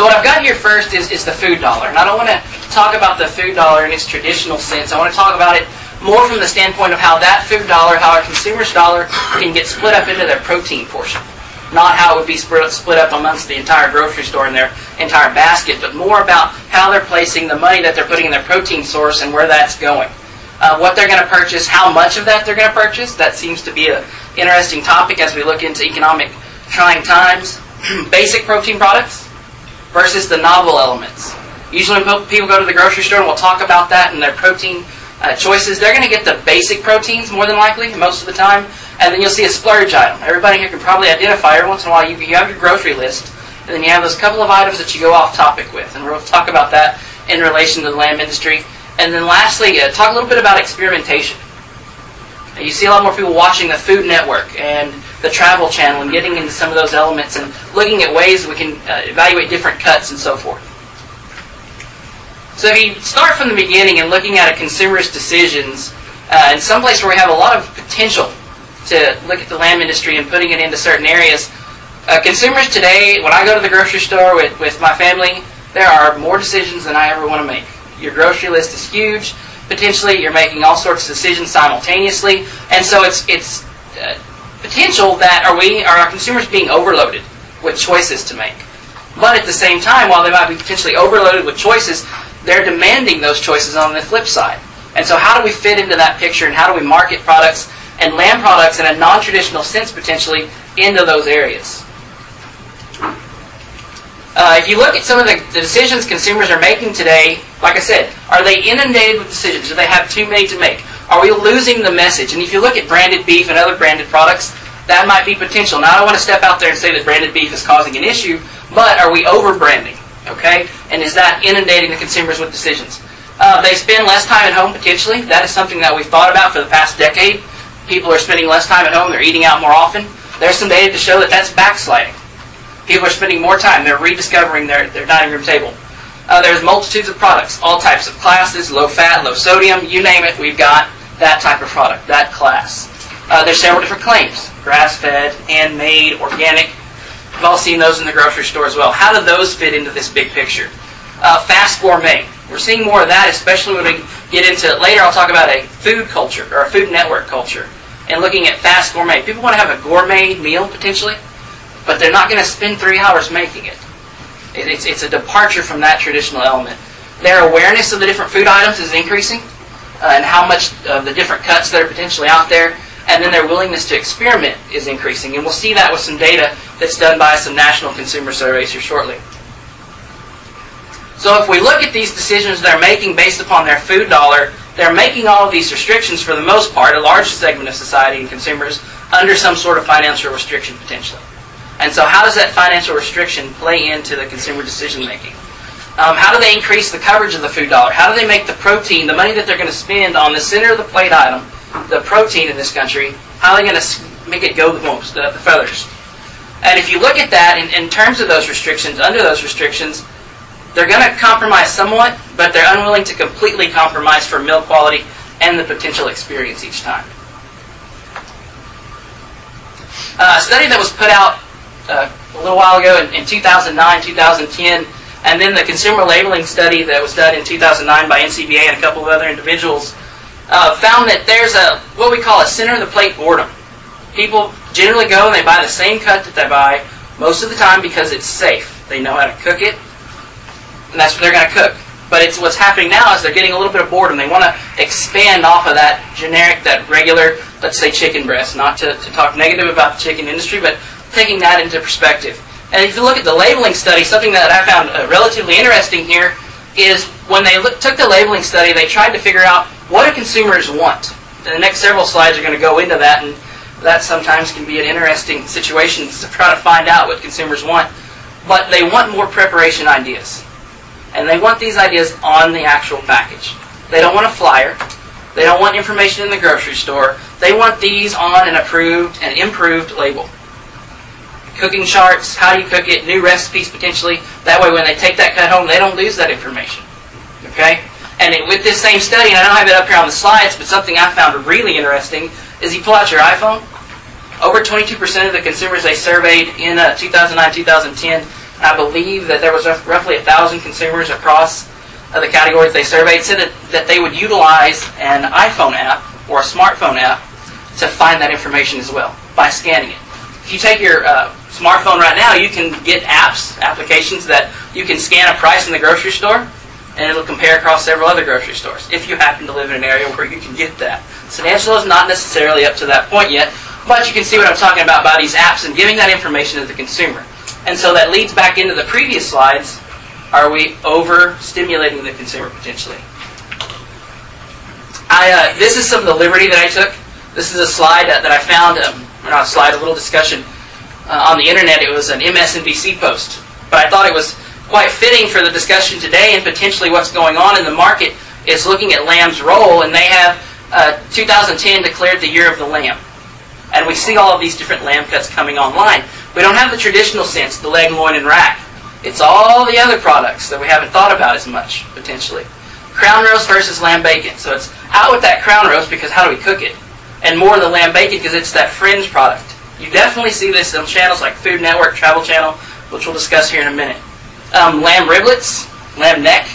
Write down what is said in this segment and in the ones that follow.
So what I've got here first is the food dollar. And I don't want to talk about the food dollar in its traditional sense. I want to talk about it more from the standpoint of how that food dollar, how a consumer's dollar can get split up into their protein portion. Not how it would be split up amongst the entire grocery store and their entire basket, but more about how they're placing the money that they're putting in their protein source and where that's going. What they're going to purchase, how much of that they're going to purchase. That seems to be an interesting topic as we look into economic trying times. Basic protein products versus the novel elements. Usually when people go to the grocery store, and we'll talk about that and their protein choices, they're going to get the basic proteins more than likely, most of the time, and then you'll see a splurge item. Everybody here can probably identify, every once in a while, you have your grocery list, and then you have those couple of items that you go off topic with, and we'll talk about that in relation to the lamb industry. And then lastly, talk a little bit about experimentation. You see a lot more people watching the Food Network and the Travel Channel and getting into some of those elements and looking at ways we can evaluate different cuts and so forth. So if you start from the beginning and looking at a consumer's decisions, in some place where we have a lot of potential to look at the lamb industry and putting it into certain areas, consumers today, when I go to the grocery store with my family, there are more decisions than I ever want to make. Your grocery list is huge. Potentially, you're making all sorts of decisions simultaneously, and so it's potential that are our consumers being overloaded with choices to make. But at the same time, while they might be potentially overloaded with choices, they're demanding those choices on the flip side. And so how do we fit into that picture, and how do we market products and lamb products in a non-traditional sense potentially into those areas? If you look at some of the decisions consumers are making today, like I said, are they inundated with decisions? Do they have too many to make? Are we losing the message? And if you look at branded beef and other branded products, that might be potential. Now, I don't want to step out there and say that branded beef is causing an issue, but are we over-branding? Okay? And is that inundating the consumers with decisions? They spend less time at home, potentially. That is something that we've thought about for the past decade. People are spending less time at home. They're eating out more often. There's some data to show that that's backsliding. People are spending more time. They're rediscovering their dining room table. There's multitudes of products, all types of classes, low fat, low sodium, you name it, we've got that type of product, that class. There's several different claims, grass-fed, handmade, organic. We've all seen those in the grocery store as well. How do those fit into this big picture? Fast gourmet. We're seeing more of that, especially when we get into, later I'll talk about a food culture, or a food network culture, and looking at fast gourmet. People want to have a gourmet meal, potentially, but they're not going to spend 3 hours making it. It's a departure from that traditional element. Their awareness of the different food items is increasing, and how much of the different cuts that are potentially out there, and then their willingness to experiment is increasing. And we'll see that with some data that's done by some national consumer surveys here shortly. So if we look at these decisions they're making based upon their food dollar, they're making all of these restrictions for the most part, a large segment of society and consumers, under some sort of financial restriction potentially. And so how does that financial restriction play into the consumer decision making? How do they increase the coverage of the food dollar? How do they make the protein, the money that they're going to spend on the center of the plate item, the protein in this country, how are they going to make it go the most, the feathers? And if you look at that in terms of those restrictions, under those restrictions, they're going to compromise somewhat, but they're unwilling to completely compromise for meal quality and the potential experience each time. A study that was put out a little while ago in 2009, 2010, and then the consumer labeling study that was done in 2009 by NCBA and a couple of other individuals found that there's what we call a center-of-the-plate boredom. People generally go and they buy the same cut that they buy most of the time because it's safe. They know how to cook it, and that's what they're going to cook. But what's happening now is they're getting a little bit of boredom. They want to expand off of that generic, that regular, let's say chicken breast. Not to talk negative about the chicken industry, but taking that into perspective. And if you look at the labeling study, something that I found relatively interesting here is when they took the labeling study, they tried to figure out what do consumers want. And the next several slides are going to go into that, and that sometimes can be an interesting situation to try to find out what consumers want. But they want more preparation ideas. And they want these ideas on the actual package. They don't want a flyer. They don't want information in the grocery store. They want these on an approved and improved label. Cooking charts, how you cook it, new recipes potentially. That way when they take that cut home, they don't lose that information. Okay? And with this same study, and I don't have it up here on the slides, but something I found really interesting is you pull out your iPhone. Over 22% of the consumers they surveyed in 2009-2010 I believe that there was roughly 1,000 consumers across the categories they surveyed, said that they would utilize an iPhone app or a smartphone app to find that information as well by scanning it. If you take your smartphone right now, you can get applications that you can scan a price in the grocery store, and it'll compare across several other grocery stores, if you happen to live in an area where you can get that. So Angelo is not necessarily up to that point yet, but you can see what I'm talking about by these apps and giving that information to the consumer. And so that leads back into the previous slides. Are we overstimulating the consumer potentially? This is some of the liberty that I took. This is a slide that I found, not a slide, a little discussion on the internet. It was an MSNBC post. But I thought it was quite fitting for the discussion today, and potentially what's going on in the market is looking at lamb's role, and they have 2010 declared the year of the lamb. And we see all of these different lamb cuts coming online. We don't have the traditional sense, the leg, loin, and rack. It's all the other products that we haven't thought about as much, potentially. Crown roast versus lamb bacon. So it's out with that crown roast because how do we cook it? And more of the lamb bacon because it's that fringe product. You definitely see this on channels like Food Network, Travel Channel, which we'll discuss here in a minute. Lamb riblets, lamb neck.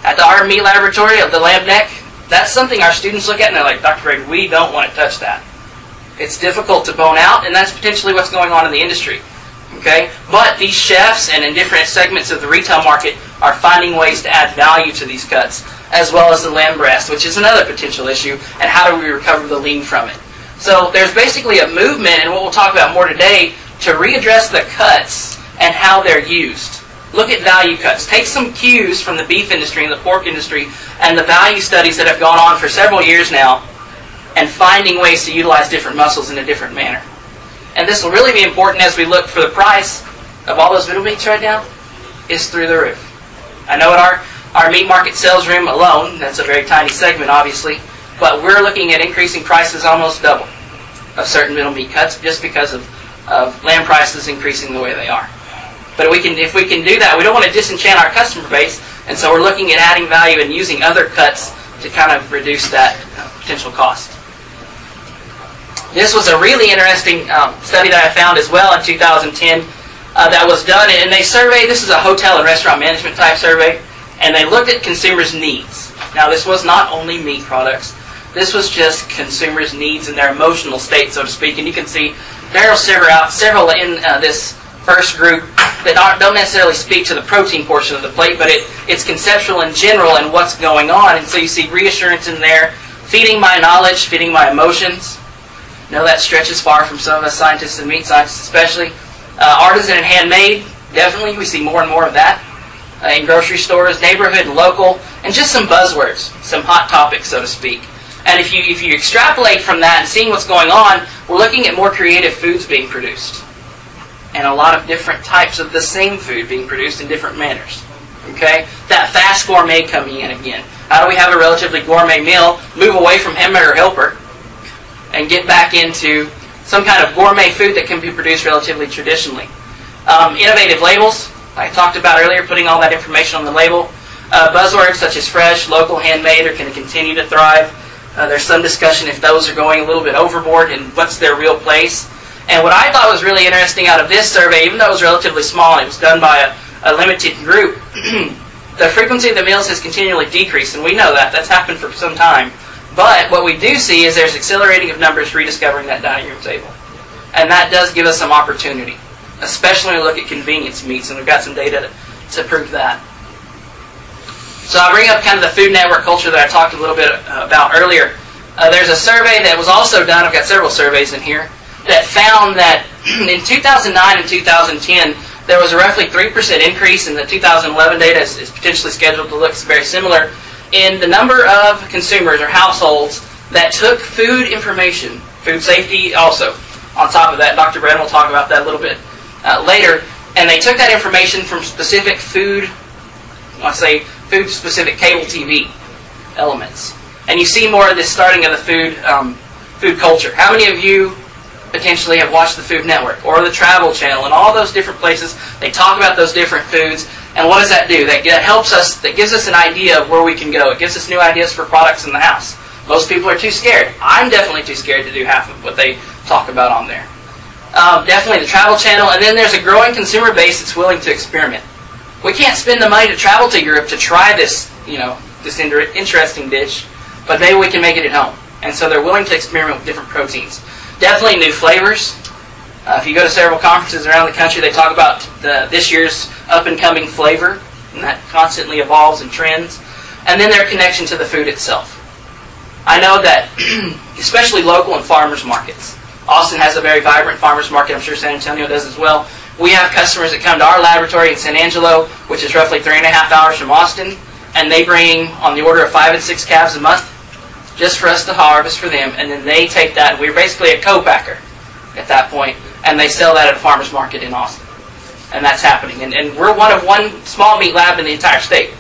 At our meat laboratory of the lamb neck, that's something our students look at and they're like, Dr. Braden, we don't want to touch that. It's difficult to bone out, and that's potentially what's going on in the industry. Okay? But these chefs and in different segments of the retail market are finding ways to add value to these cuts, as well as the lamb breast, which is another potential issue, and how do we recover the lean from it. So there's basically a movement, and what we'll talk about more today, to readdress the cuts and how they're used. Look at value cuts. Take some cues from the beef industry and the pork industry and the value studies that have gone on for several years now, and finding ways to utilize different muscles in a different manner. And this will really be important as we look for the price of all those middle meats right now is through the roof. I know at our meat market sales room alone, that's a very tiny segment obviously, but we're looking at increasing prices almost double of certain middle meat cuts just because of lamb prices increasing the way they are. But if we can do that, we don't want to disenchant our customer base, and so we're looking at adding value and using other cuts to kind of reduce that potential cost. This was a really interesting study that I found as well in 2010 that was done, and they surveyed, this is a hotel and restaurant management type survey, and they looked at consumers' needs. Now this was not only meat products, this was just consumers' needs and their emotional state, so to speak, and you can see there are several in this first group that don't necessarily speak to the protein portion of the plate, but it's conceptual in general and what's going on, and so you see reassurance in there, feeding my knowledge, feeding my emotions. No, that stretches far from some of us scientists and meat scientists especially. Artisan and handmade, definitely. We see more and more of that in grocery stores, neighborhood and local, and just some buzzwords, some hot topics, so to speak. And if you extrapolate from that and seeing what's going on, we're looking at more creative foods being produced. And a lot of different types of the same food being produced in different manners. Okay? That fast gourmet coming in again. How do we have a relatively gourmet meal, move away from hamburger helper, and get back into some kind of gourmet food that can be produced relatively traditionally. Innovative labels, I talked about earlier, putting all that information on the label. Buzzwords such as fresh, local, handmade are going to continue to thrive. There's some discussion if those are going a little bit overboard and what's their real place. And what I thought was really interesting out of this survey, even though it was relatively small and it was done by a limited group, the frequency of the meals has continually decreased, and we know that. That's happened for some time. But what we do see is there's accelerating of numbers rediscovering that dining room table. And that does give us some opportunity, especially when we look at convenience meats, and we've got some data to prove that. So I'll bring up kind of the Food Network culture that I talked a little bit about earlier. There's a survey that was also done, I've got several surveys in here, that found that in 2009 and 2010, there was a roughly 3% increase, and the 2011 data is potentially scheduled to look very similar, in the number of consumers or households that took food information, food safety also, on top of that. Dr. Braden will talk about that a little bit later. And they took that information from specific food, let's say food-specific cable TV elements. And you see more of this starting of the food culture. How many of you potentially have watched the Food Network or the Travel Channel and all those different places? They talk about those different foods. And what does that do? That helps us, that gives us an idea of where we can go. It gives us new ideas for products in the house. Most people are too scared. I'm definitely too scared to do half of what they talk about on there. Definitely the travel channel, and then there's a growing consumer base that's willing to experiment. We can't spend the money to travel to Europe to try this, this interesting dish, but maybe we can make it at home. And so they're willing to experiment with different proteins. Definitely new flavors. If you go to several conferences around the country, they talk about this year's up-and-coming flavor, and that constantly evolves and trends. And then their connection to the food itself. I know that, especially local and farmers markets. Austin has a very vibrant farmers market. I'm sure San Antonio does as well. We have customers that come to our laboratory in San Angelo, which is roughly 3.5 hours from Austin, and they bring on the order of 5 and 6 calves a month just for us to harvest for them, and then they take that, and we're basically a co-packer at that point, and they sell that at a farmer's market in Austin. And that's happening. And we're one small meat lab in the entire state.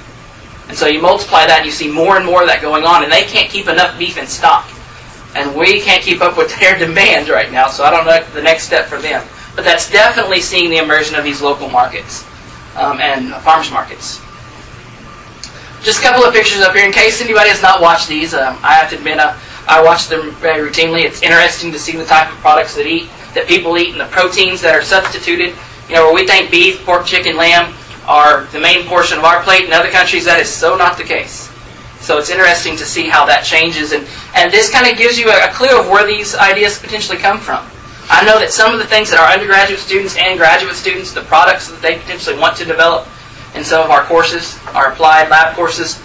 And so you multiply that and you see more and more of that going on, and they can't keep enough beef in stock. And we can't keep up with their demand right now, so I don't know the next step for them. But that's definitely seeing the immersion of these local markets and farmers markets. Just a couple of pictures up here in case anybody has not watched these. I have to admit, I watch them very routinely. It's interesting to see the type of products that people eat and the proteins that are substituted. Where we think beef, pork, chicken, lamb are the main portion of our plate, in other countries that is so not the case. So it's interesting to see how that changes, and this kind of gives you a clue of where these ideas potentially come from. I know that some of the things that our undergraduate students and graduate students, the products that they potentially want to develop in some of our courses, our applied lab courses,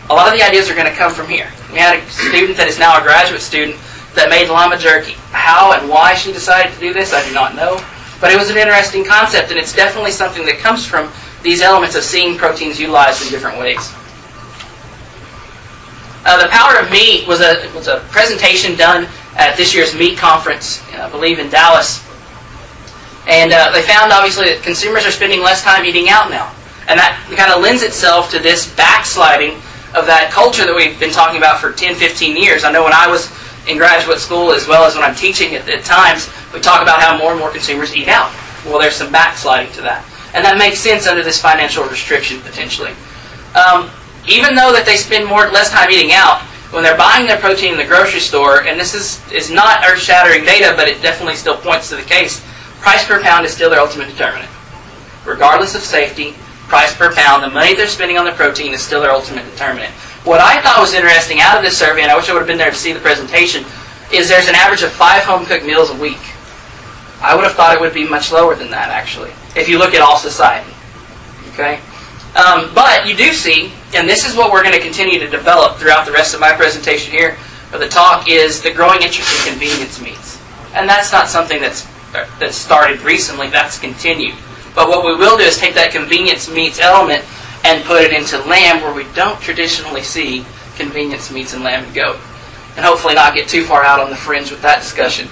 a lot of the ideas are going to come from here. We had a student that is now a graduate student that made llama jerky. How and why she decided to do this, I do not know. But it was an interesting concept, and it's definitely something that comes from these elements of seeing proteins utilized in different ways. The Power of Meat was a presentation done at this year's meat conference, I believe in Dallas. And they found, obviously, that consumers are spending less time eating out now. And that kind of lends itself to this backsliding of that culture that we've been talking about for 10, 15 years. I know when I was in graduate school, as well as when I'm teaching at times, we talk about how more and more consumers eat out. Well, there's some backsliding to that. And that makes sense under this financial restriction, potentially. Even though that they spend less time eating out, when they're buying their protein in the grocery store, and this is not earth-shattering data, but it definitely still points to the case, price per pound is still their ultimate determinant. Regardless of safety, price per pound, the money they're spending on the protein is still their ultimate determinant. What I thought was interesting out of this survey, and I wish I would have been there to see the presentation, is there's an average of 5 home-cooked meals a week. I would have thought it would be much lower than that, actually, if you look at all society. Okay? But you do see, and this is what we're going to continue to develop throughout the rest of my presentation here, or the talk, is the growing interest in convenience meats. And that's not something that's started recently, that's continued. But what we will do is take that convenience meats element and put it into lamb, where we don't traditionally see convenience meats in lamb and goat. And hopefully not get too far out on the fringe with that discussion.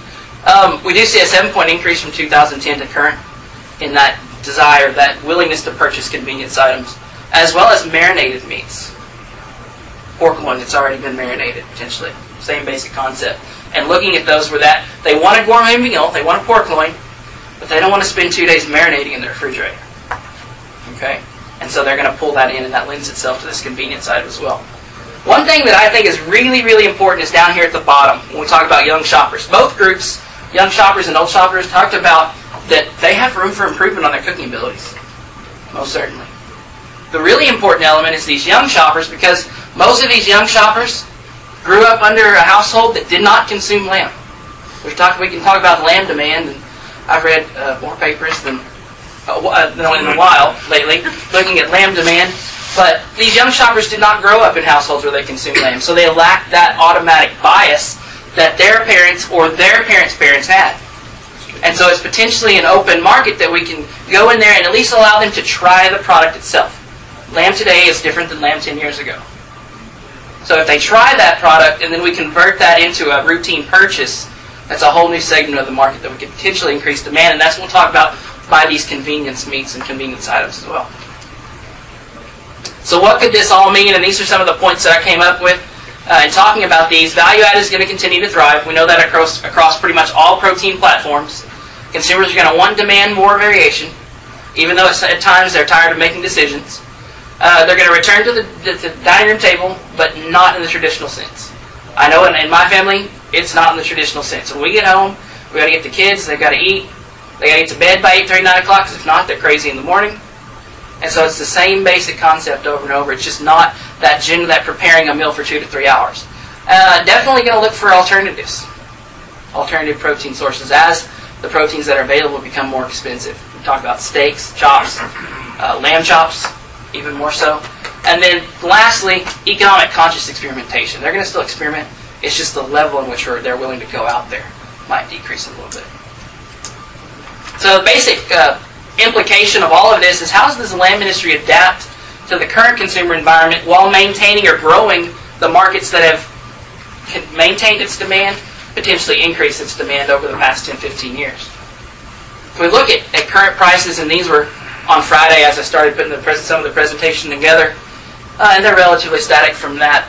We do see a 7-point increase from 2010 to current in that desire, that willingness to purchase convenience items, as well as marinated meats. Pork loin that's already been marinated, potentially. Same basic concept. And looking at those where they want a gourmet meal, they want a pork loin, but they don't want to spend 2 days marinating in the refrigerator. Okay? And so they're going to pull that in, and that lends itself to this convenience item as well. One thing that I think is really, really important is down here at the bottom when we talk about young shoppers. Both groups, young shoppers and old shoppers, talked about that they have room for improvement on their cooking abilities. Most certainly. The really important element is these young shoppers, because most of these young shoppers grew up under a household that did not consume lamb. We can talk about lamb demand, and I've read more papers than in a while lately looking at lamb demand. But these young shoppers did not grow up in households where they consume lamb, so they lack that automatic bias that their parents or their parents' parents had. And so it's potentially an open market that we can go in there and at least allow them to try the product itself. Lamb today is different than lamb 10 years ago. So if they try that product and then we convert that into a routine purchase, that's a whole new segment of the market that we could potentially increase demand, and that's what we'll talk about by these convenience meats and convenience items as well. So what could this all mean? And these are some of the points that I came up with in talking about these. Value add is going to continue to thrive. We know that across pretty much all protein platforms. Consumers are going to want and demand more variation, even though at times they're tired of making decisions. They're going to return to the dining room table, but not in the traditional sense. I know in my family, it's not in the traditional sense. When we get home, we got to get the kids, they've got to eat, They got to get to bed by 8:30, 9 o'clock, because if not, they're crazy in the morning. And so it's the same basic concept over and over. It's just not that preparing a meal for 2 to 3 hours. Definitely going to look for alternatives, alternative protein sources, as the proteins that are available become more expensive. We talk about steaks, chops, lamb chops, even more so. And then lastly, economic conscious experimentation. They're going to still experiment. It's just the level in which they're willing to go out there might decrease a little bit. So the basic implication of all of this is, how does the lamb industry adapt to the current consumer environment while maintaining or growing the markets that have maintained its demand, potentially increased its demand over the past 10, 15 years. If we look at current prices, and these were on Friday as I started putting some of the presentation together, and they're relatively static from that.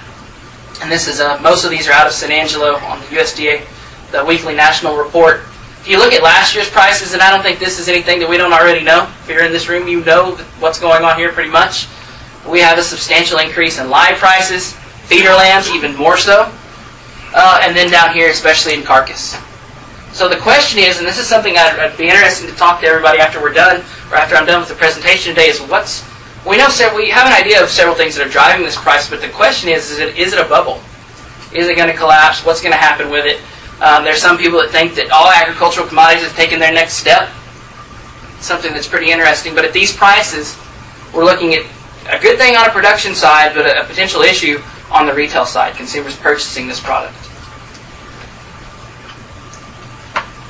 And this is most of these are out of San Angelo on the USDA, the weekly national report. If you look at last year's prices, and I don't think this is anything that we don't already know. If you're in this room, you know what's going on here pretty much. We have a substantial increase in live prices, feeder lambs even more so, and then down here, especially in carcass. So the question is, and this is something I'd be interested to talk to everybody after we're done, or after I'm done with the presentation today, is we have an idea of several things that are driving this price, but the question is it a bubble? Is it going to collapse? What's going to happen with it? There's some people that think that all agricultural commodities have taken their next step. Something that's pretty interesting. But at these prices, we're looking at a good thing on a production side, but a potential issue on the retail side, consumers purchasing this product.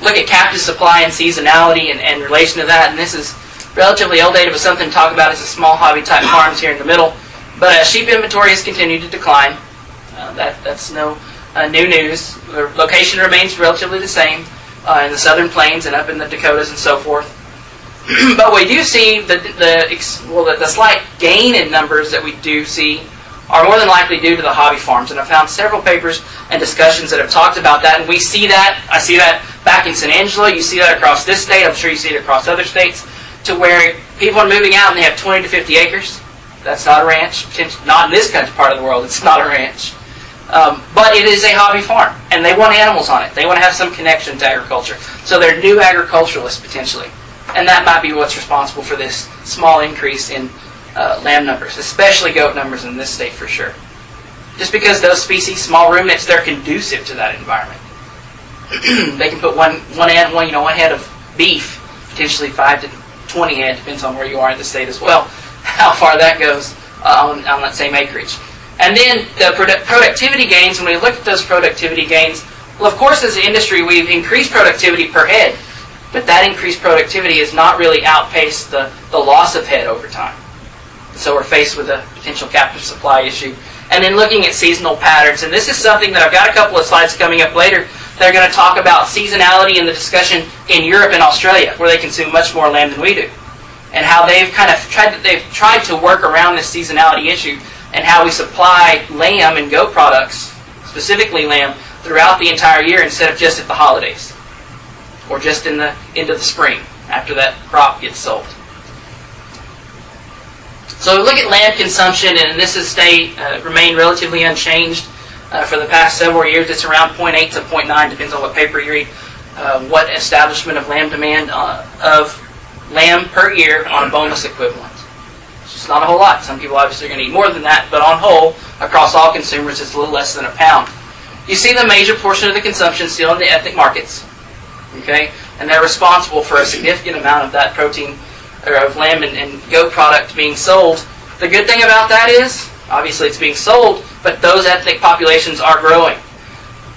Look at captive supply and seasonality and relation to that. And this is relatively old data, but something to talk about is the small hobby type farms here in the middle. But sheep inventory has continued to decline. That's no new news. The location remains relatively the same in the southern plains and up in the Dakotas and so forth. But we do see the slight gain in numbers that we do see are more than likely due to the hobby farms. And I've found several papers and discussions that have talked about that. And we see that. I see that back in San Angelo. You see that across this state. I'm sure you see it across other states, to where people are moving out and they have 20 to 50 acres. That's not a ranch. Not in this country part of the world. It's not a ranch. But it is a hobby farm, and they want animals on it. They want to have some connection to agriculture. So they're new agriculturalists, potentially. And that might be what's responsible for this small increase in lamb numbers, especially goat numbers in this state for sure. Just because those species, small ruminants, they're conducive to that environment. They can put one head of beef, potentially 5 to 20 head, depends on where you are in the state as well, how far that goes on that same acreage. And then the productivity gains, when we look at those productivity gains, well, of course, as an industry, we've increased productivity per head, but that increased productivity has not really outpaced the loss of head over time. So we're faced with a potential captive supply issue. And then looking at seasonal patterns, and this is something that I've got a couple of slides coming up later that are going to talk about seasonality in the discussion in Europe and Australia, where they consume much more lamb than we do, and how they've tried to work around this seasonality issue, and how we supply lamb and goat products, specifically lamb, throughout the entire year instead of just at the holidays, or just in the end of the spring after that crop gets sold. So we look at lamb consumption, and this has remained relatively unchanged for the past several years. It's around 0.8 to 0.9, depends on what paper you read, what establishment of lamb demand of lamb per year on a boneless equivalent. It's just not a whole lot. Some people obviously are going to eat more than that, but on whole, across all consumers, it's a little less than a pound. You see the major portion of the consumption still in the ethnic markets, okay? And they're responsible for a significant amount of that protein, or of lamb and goat product being sold. The good thing about that is, obviously it's being sold, but those ethnic populations are growing.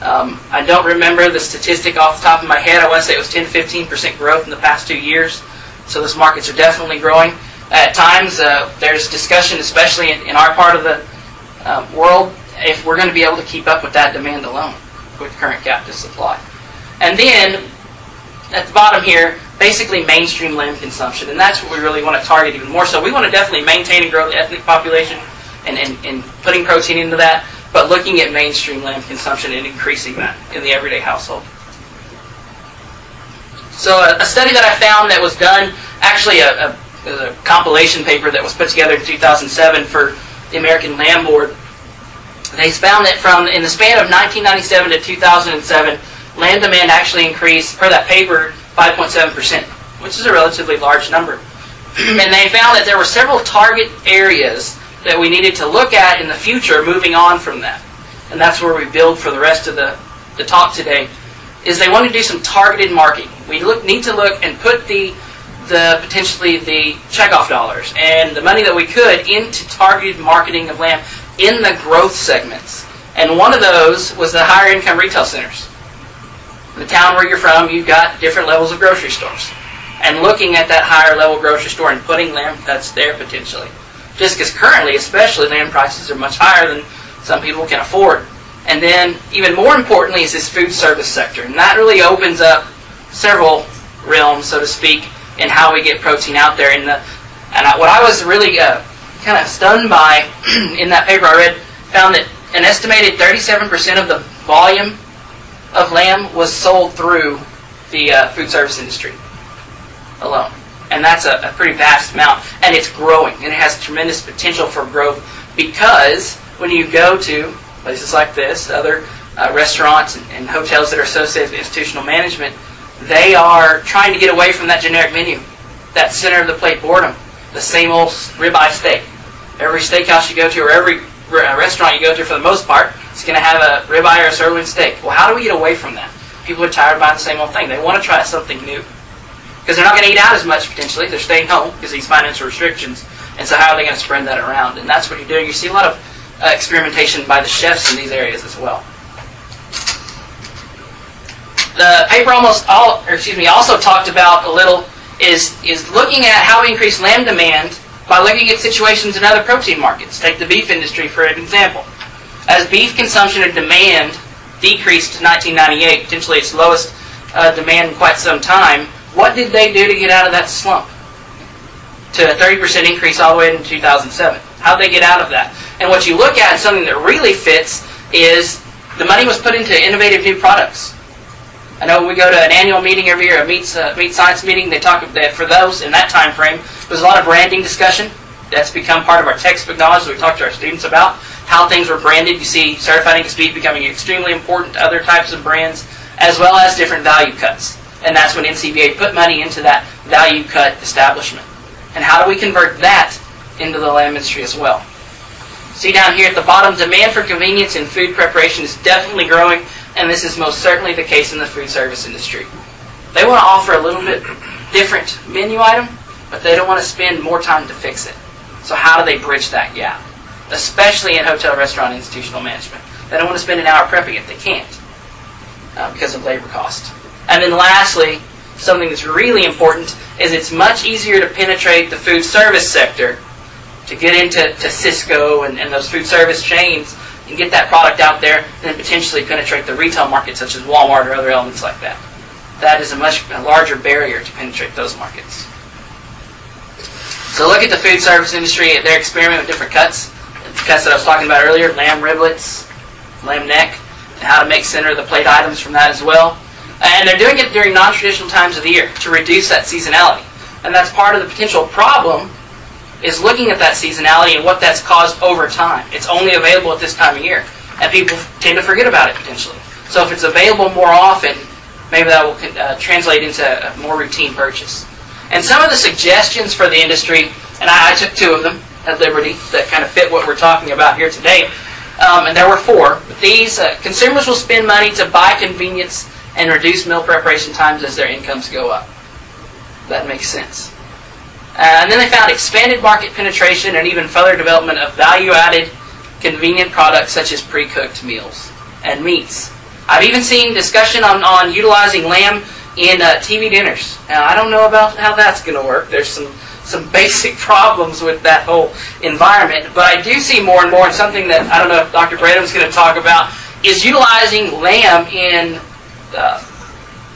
I don't remember the statistic off the top of my head. I want to say it was 10 to 15% growth in the past 2 years. So those markets are definitely growing. At times, there's discussion, especially in our part of the world, if we're going to be able to keep up with that demand alone with current captive supply. And then, at the bottom here, basically mainstream lamb consumption. And that's what we really want to target even more. So we want to definitely maintain and grow the ethnic population and putting protein into that, but looking at mainstream lamb consumption and increasing that in the everyday household. So a study that I found that was done, actually a compilation paper that was put together in 2007 for the American Lamb Board, they found that in the span of 1997 to 2007, lamb demand actually increased, per that paper, 5.7%. which is a relatively large number. And they found that there were several target areas that we needed to look at in the future moving on from that. And that's where we build for the rest of the talk today, is they want to do some targeted marketing. We need to look and put potentially the checkoff dollars and the money that we could into targeted marketing of lamb in the growth segments. And one of those was the higher income retail centers. In the town where you're from, you've got different levels of grocery stores. And looking at that higher level grocery store and putting lamb cuts there potentially. Just because currently, especially, lamb prices are much higher than some people can afford. And then, even more importantly, is this food service sector. And that really opens up several realms, so to speak, in how we get protein out there. What I was really kind of stunned by in that paper I read, found that an estimated 37% of the volume of lamb was sold through the food service industry alone. And that's a pretty vast amount. And it's growing. And it has tremendous potential for growth because when you go to places like this, other restaurants and hotels that are associated with institutional management, they are trying to get away from that generic menu, that center of the plate boredom, the same old ribeye steak. Every steakhouse you go to, or every restaurant you go to for the most part, it's going to have a ribeye or a sirloin steak. Well, how do we get away from that? People are tired of buying the same old thing. They want to try something new. Because they're not going to eat out as much, potentially. They're staying home because of these financial restrictions. And so how are they going to spread that around? And that's what you're doing. You see a lot of experimentation by the chefs in these areas as well. The paper also talked about a little is looking at how we increase lamb demand by looking at situations in other protein markets. Take the beef industry for an example. As beef consumption and demand decreased to 1998, potentially its lowest demand in quite some time, what did they do to get out of that slump? To a 30% increase all the way into 2007. How did they get out of that? And what you look at, and something that really fits, is the money was put into innovative new products. I know when we go to an annual meeting every year, a meat science meeting, they talk about, for those in that time frame, there's a lot of branding discussion. That's become part of our textbook knowledge that we talk to our students about. How things were branded. You see certified Angus beef becoming extremely important to other types of brands, as well as different value cuts. And that's when NCBA put money into that value cut establishment. And how do we convert that into the lamb industry as well? See down here at the bottom, demand for convenience in food preparation is definitely growing, and this is most certainly the case in the food service industry. They want to offer a little bit different menu item, but they don't want to spend more time to fix it. So how do they bridge that gap? Especially in hotel, restaurant, and institutional management. They don't want to spend an hour prepping it. They can't because of labor cost. And then lastly, something that's really important is it's much easier to penetrate the food service sector, to get into Cisco and those food service chains and get that product out there, and then potentially penetrate the retail market such as Walmart or other elements like that. That is a much larger barrier to penetrate those markets. So look at the food service industry. They're experimenting with different cuts. The cuts that I was talking about earlier, lamb riblets, lamb neck, and how to make center of the plate items from that as well. And they're doing it during non-traditional times of the year to reduce that seasonality. And that's part of the potential problem, is looking at that seasonality and what that's caused over time. It's only available at this time of year. And people tend to forget about it potentially. So if it's available more often, maybe that will translate into a more routine purchase. And some of the suggestions for the industry, and I took two of them at Liberty that kind of fit what we're talking about here today. And there were four. But these, consumers will spend money to buy convenience and reduce meal preparation times as their incomes go up. That makes sense. And then they found expanded market penetration and even further development of value-added convenient products such as pre-cooked meals and meats. I've even seen discussion on utilizing lamb in TV dinners. Now, I don't know about how that's going to work. There's some basic problems with that whole environment. But I do see more and more, and something that I don't know if Dr. Braden is going to talk about, is utilizing lamb in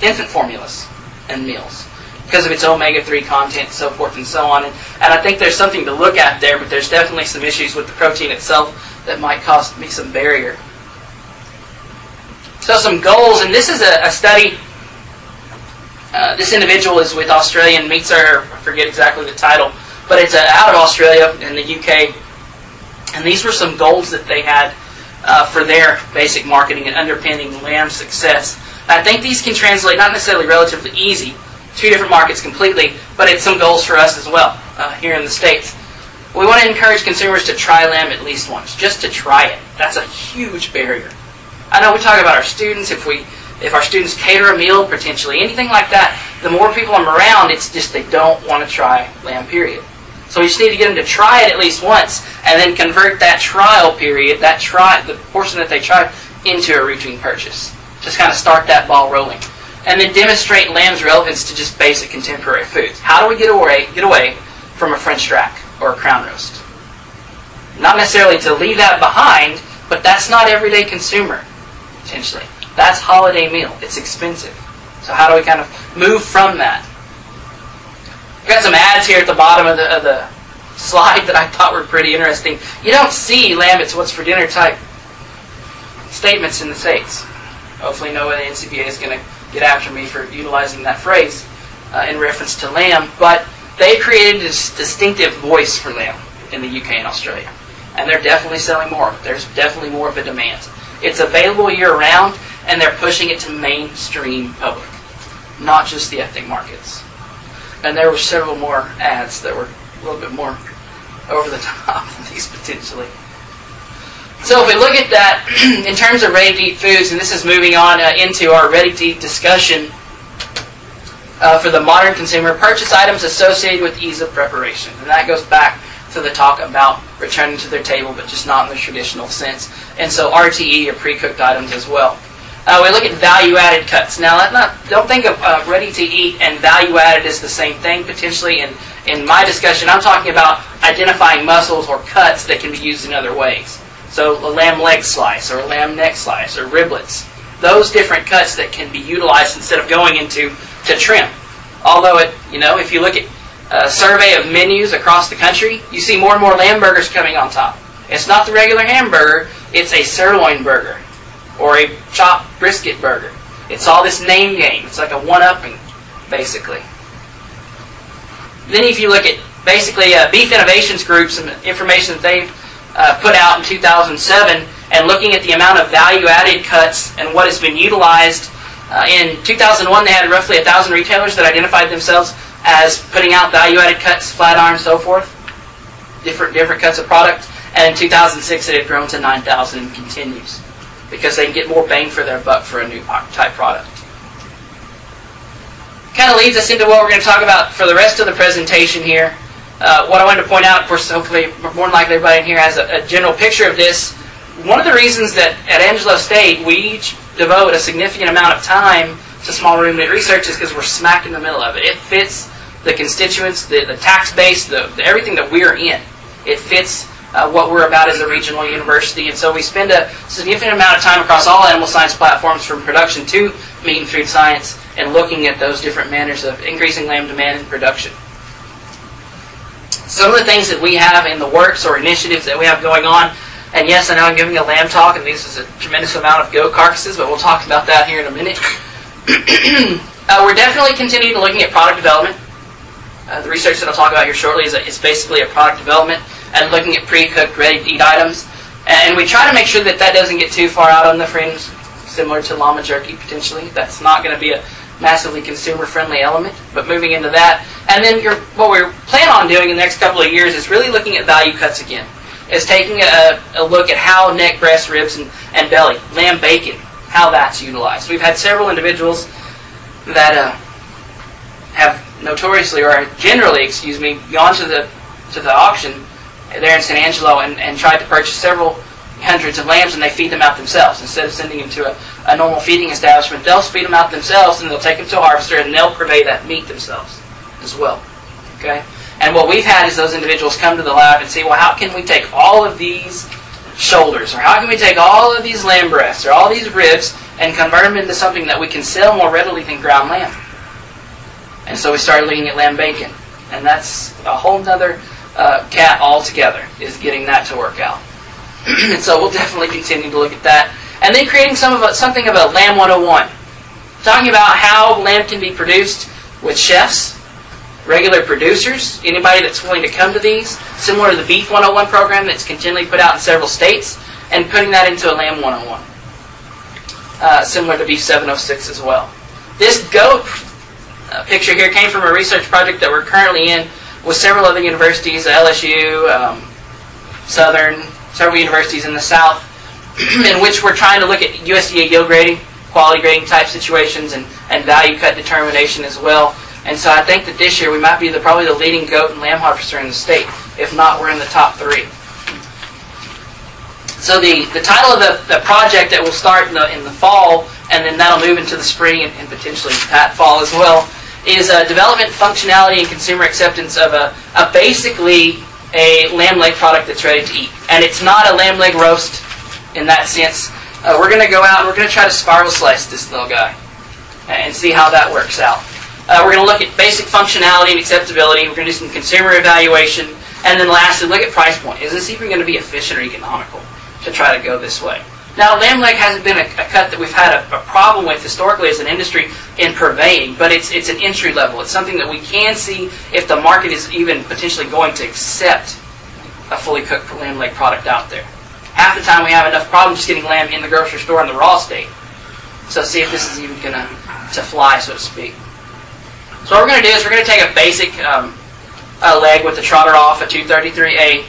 infant formulas and meals because of its omega-3 content and so forth and so on. And I think there's something to look at there, but there's definitely some issues with the protein itself that might cause me some barrier. So some goals, and this is a study. This individual is with Australian Meat Sir, I forget exactly the title, but it's out of Australia in the UK. And these were some goals that they had for their basic marketing and underpinning lamb success. I think these can translate, not necessarily relatively easy, Two different markets completely, but it's some goals for us as well here in the States. We want to encourage consumers to try lamb at least once, just to try it. That's a huge barrier. I know we talk about our students, if our students cater a meal, potentially, anything like that, the more people I'm around, it's just they don't want to try lamb, period. So we just need to get them to try it at least once, and then convert that trial period, the portion that they tried, into a routine purchase. Just kind of start that ball rolling. And then demonstrate lamb's relevance to just basic contemporary foods. How do we get away from a French drac or a crown roast? Not necessarily to leave that behind, but that's not everyday consumer, potentially. That's holiday meal. It's expensive. So how do we kind of move from that? I've got some ads here at the bottom of the slide that I thought were pretty interesting. You don't see lamb, it's what's for dinner type statements in the States. Hopefully no way the NCBA is going to get after me for utilizing that phrase in reference to lamb, but they created this distinctive voice for lamb in the UK and Australia. And they're definitely selling more. There's definitely more of a demand. It's available year-round, and they're pushing it to mainstream public, not just the ethnic markets. And there were several more ads that were a little bit more over the top than these potentially. So if we look at that in terms of ready-to-eat foods, and this is moving on into our ready-to-eat discussion for the modern consumer, purchase items associated with ease of preparation. And that goes back to the talk about returning to their table, but just not in the traditional sense. And so RTE, or pre-cooked items as well. We look at value-added cuts. Now, don't think of ready-to-eat and value-added as the same thing, potentially. In my discussion, I'm talking about identifying muscles or cuts that can be used in other ways. So a lamb leg slice, or a lamb neck slice, or riblets. Those different cuts that can be utilized instead of going into trim. Although, if you look at a survey of menus across the country, you see more and more lamb burgers coming on top. It's not the regular hamburger, it's a sirloin burger, or a chopped brisket burger. It's all this name game. It's like a one-upping, basically. Then if you look at, basically, Beef Innovations Group, some information that they've put out in 2007, and looking at the amount of value-added cuts and what has been utilized. In 2001, they had roughly 1,000 retailers that identified themselves as putting out value-added cuts, flat iron, so forth, different cuts of product. And in 2006, it had grown to 9,000 and continues, because they can get more bang for their buck for a new type product. Kind of leads us into what we're going to talk about for the rest of the presentation here. What I wanted to point out, of course, hopefully more than likely everybody in here has a general picture of this. One of the reasons that at Angelo State we devote a significant amount of time to small ruminant research is because we're smack in the middle of it. It fits the constituents, the tax base, everything that we're in. It fits what we're about as a regional university, and so we spend a significant amount of time across all animal science platforms, from production to meat and food science, and looking at those different manners of increasing lamb demand and production. Some of the things that we have in the works or initiatives that we have going on, and yes, I know I'm giving a lamb talk, and this is a tremendous amount of goat carcasses, but we'll talk about that here in a minute. We're definitely continuing to looking at product development. The research that I'll talk about here shortly is basically a product development and looking at pre-cooked, ready-to-eat items. And we try to make sure that doesn't get too far out on the fringe, similar to llama jerky, potentially. That's not going to be a massively consumer-friendly element, but moving into that. And then what we plan on doing in the next couple of years is really looking at value cuts again. Is taking a look at how neck, breast, ribs, and belly, lamb bacon, how that's utilized. We've had several individuals that have notoriously, or generally, gone to the auction there in San Angelo and tried to purchase several hundreds of lambs, and they feed them out themselves. Instead of sending them to a normal feeding establishment, they'll feed them out themselves, and they'll take them to a harvester, and they'll purvey that meat themselves as well. Okay? And what we've had is those individuals come to the lab and say, well, how can we take all of these shoulders, or how can we take all of these lamb breasts, or all these ribs, and convert them into something that we can sell more readily than ground lamb? And so we started looking at lamb bacon. And that's a whole other cat altogether, is getting that to work out. And so we'll definitely continue to look at that. And then creating something of a Lamb 101. Talking about how lamb can be produced with chefs, regular producers, anybody that's willing to come to these, similar to the Beef 101 program that's continually put out in several states, and putting that into a Lamb 101. Similar to Beef 706 as well. This goat picture here came from a research project that we're currently in with several other universities, LSU, Southern, several universities in the South, in which we're trying to look at USDA yield grading, quality grading type situations, and value cut determination as well. And so I think that this year we might be probably the leading goat and lamb harvester in the state. If not, we're in the top 3. So the title of the project that will start in the fall, and then that'll move into the spring and potentially that fall as well, is development, functionality, and consumer acceptance of basically a lamb leg product that's ready to eat. And it's not a lamb leg roast in that sense. We're going to go out and we're going to try to spiral slice this little guy and see how that works out. We're going to look at basic functionality and acceptability. We're going to do some consumer evaluation. And then lastly, look at price point. Is this even going to be efficient or economical to try to go this way? Now, lamb leg hasn't been a cut that we've had a problem with historically as an industry in purveying, but it's an entry level. It's something that we can see if the market is even potentially going to accept a fully cooked lamb leg product out there. Half the time we have enough problems just getting lamb in the grocery store in the raw state. So see if this is even going to fly, so to speak. So what we're going to do is we're going to take a basic leg with the trotter off, a 233A,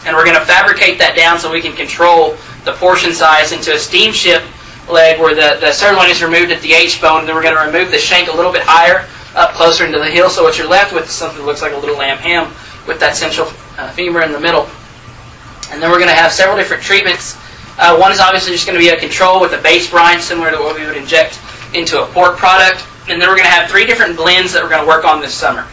and we're going to fabricate that down so we can control the portion size into a steamship leg where the sirloin is removed at the H-bone, and then we're going to remove the shank a little bit higher, up closer into the heel, so what you're left with is something that looks like a little lamb ham with that central femur in the middle. And then we're going to have several different treatments. One is obviously just going to be a control with a base brine, similar to what we would inject into a pork product. And then we're going to have 3 different blends that we're going to work on this summer.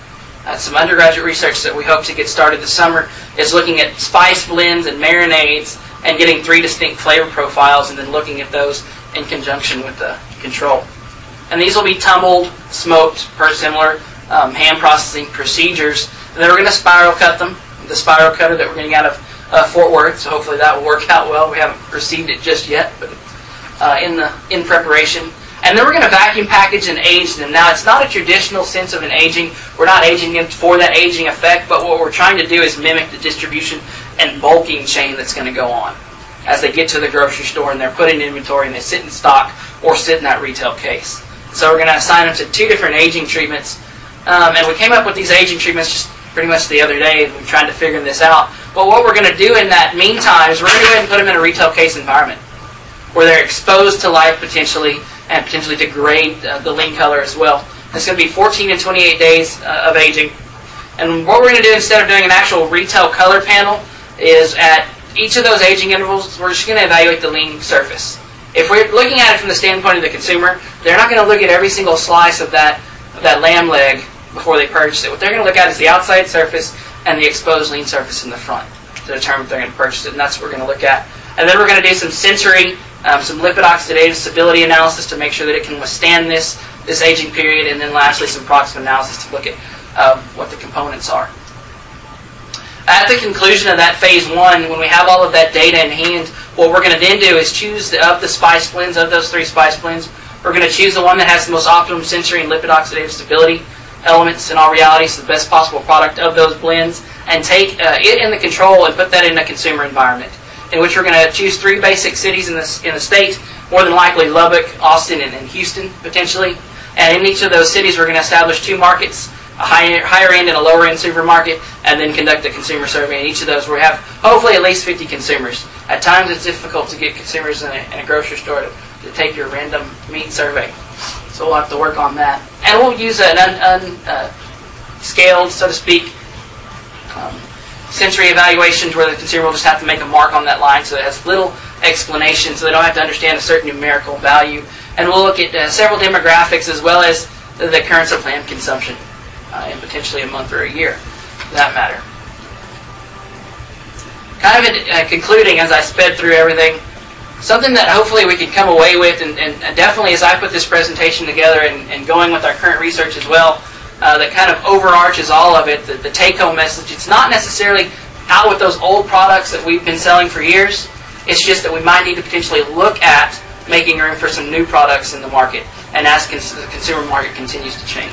Some undergraduate research that we hope to get started this summer is looking at spice blends and marinades and getting 3 distinct flavor profiles and then looking at those in conjunction with the control. And these will be tumbled, smoked, per similar ham processing procedures. And then we're going to spiral cut them. The spiral cutter that we're getting out of Fort Worth, so hopefully that will work out well. We haven't received it just yet, but in preparation. And then we're going to vacuum package and age them. Now, it's not a traditional sense of an aging. We're not aging them for that aging effect, but what we're trying to do is mimic the distribution and bulking chain that's going to go on as they get to the grocery store and they're put in inventory and they sit in stock or sit in that retail case. So we're going to assign them to 2 different aging treatments. And we came up with these aging treatments just pretty much the other day, and we're trying to figure this out. But what we're going to do in that meantime is we're going to go ahead and put them in a retail case environment where they're exposed to light potentially and potentially degrade the lean color as well. It's going to be 14 and 28 days of aging. And what we're going to do instead of doing an actual retail color panel is at each of those aging intervals, we're just going to evaluate the lean surface. If we're looking at it from the standpoint of the consumer, they're not going to look at every single slice of that lamb leg before they purchase it. What they're going to look at is the outside surface and the exposed lean surface in the front to determine if they're going to purchase it, and that's what we're going to look at. And then we're going to do some sensory, some lipid oxidative stability analysis to make sure that it can withstand this aging period, and then lastly some proximate analysis to look at what the components are. At the conclusion of that phase 1, when we have all of that data in hand, what we're going to then do is choose of the spice blends, of those 3 spice blends, we're going to choose the one that has the most optimum sensory and lipid oxidative stability elements in all reality, so the best possible product of those blends, and take it in the control and put that in a consumer environment, in which we're going to choose 3 basic cities in the state, more than likely Lubbock, Austin, and Houston, potentially. And in each of those cities, we're going to establish 2 markets, a higher end and a lower end supermarket, and then conduct a consumer survey. In each of those, we have hopefully at least 50 consumers. At times, it's difficult to get consumers in a grocery store to take your random meat survey. So we'll have to work on that. And we'll use an unscaled, so to speak, sensory evaluation where the consumer will just have to make a mark on that line so it has little explanation, so they don't have to understand a certain numerical value. And we'll look at several demographics as well as the occurrence of lamb consumption in potentially a month or a year, for that matter. Kind of concluding as I sped through everything, something that hopefully we can come away with, and definitely as I put this presentation together and going with our current research as well, that kind of overarches all of it, the take-home message. It's not necessarily out with those old products that we've been selling for years. It's just that we might need to potentially look at making room for some new products in the market and as the consumer market continues to change.